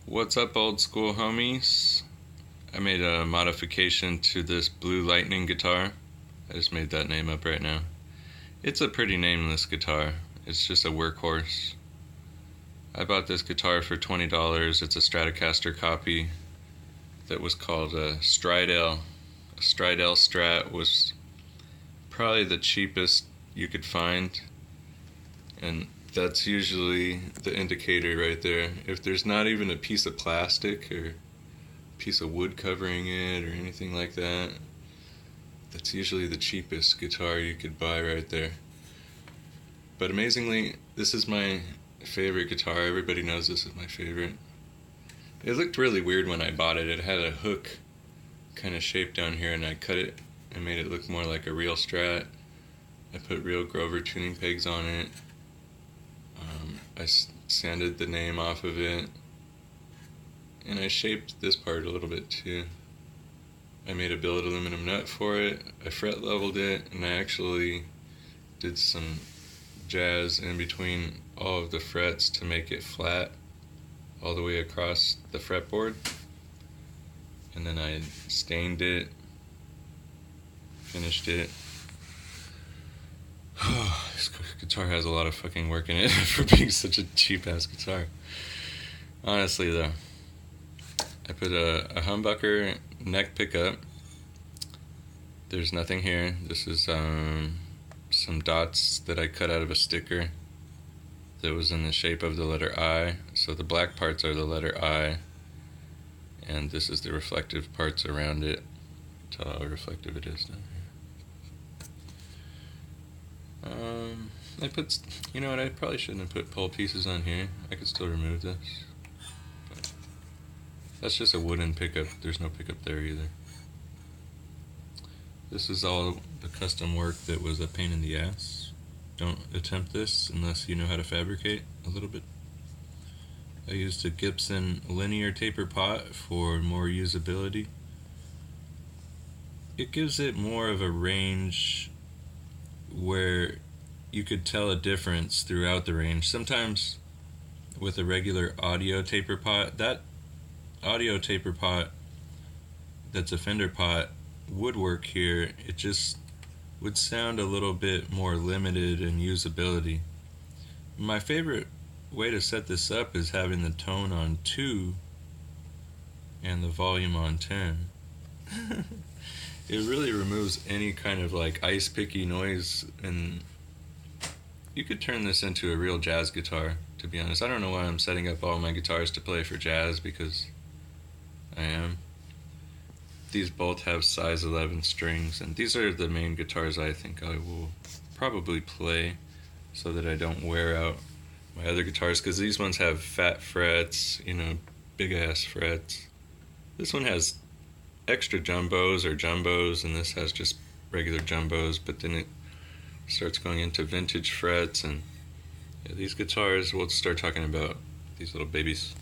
What's up, old school homies? I made a modification to this Blue Lightning guitar. I just made that name up right now. It's a pretty nameless guitar. It's just a workhorse. I bought this guitar for $20. It's a Stratocaster copy that was called a Stridel. A Stridel Strat was probably the cheapest you could find, and that's usually the indicator right there. If there's not even a piece of plastic or a piece of wood covering it or anything like that, that's usually the cheapest guitar you could buy right there. But amazingly, this is my favorite guitar. Everybody knows this is my favorite. It looked really weird when I bought it. It had a hook kind of shape down here, and I cut it and made it look more like a real Strat. I put real Grover tuning pegs on it. I sanded the name off of it, and I shaped this part a little bit too. I made a billet aluminum nut for it, I fret leveled it, and I actually did some jazz in between all of the frets to make it flat all the way across the fretboard. And then I stained it, finished it. This guitar has a lot of fucking work in it for being such a cheap ass guitar. Honestly though, I put a humbucker neck pickup. There's nothing here. This is some dots that I cut out of a sticker that was in the shape of the letter I. So the black parts are the letter I, and this is the reflective parts around it. Tell how reflective it is down here. I put, you know what, I probably shouldn't have put pole pieces on here. I could still remove this. But that's just a wooden pickup. There's no pickup there either. This is all the custom work that was a pain in the ass. Don't attempt this unless you know how to fabricate a little bit. I used a Gibson linear taper pot for more usability. It gives it more of a range where you could tell a difference throughout the range. Sometimes with a regular audio taper pot, that audio taper pot that's a fender pot would work here. It just would sound a little bit more limited in usability. My favorite way to set this up is having the tone on 2 and the volume on 10. It really removes any kind of like ice picky noise, and you could turn this into a real jazz guitar, to be honest. I don't know why I'm setting up all my guitars to play for jazz, because I am. These both have size 11 strings, and these are the main guitars I think I will probably play so that I don't wear out my other guitars, because these ones have fat frets, you know, big ass frets. This one has extra jumbos, and this has just regular jumbos, but then it starts going into vintage frets. And yeah, these guitars, we'll start talking about these little babies.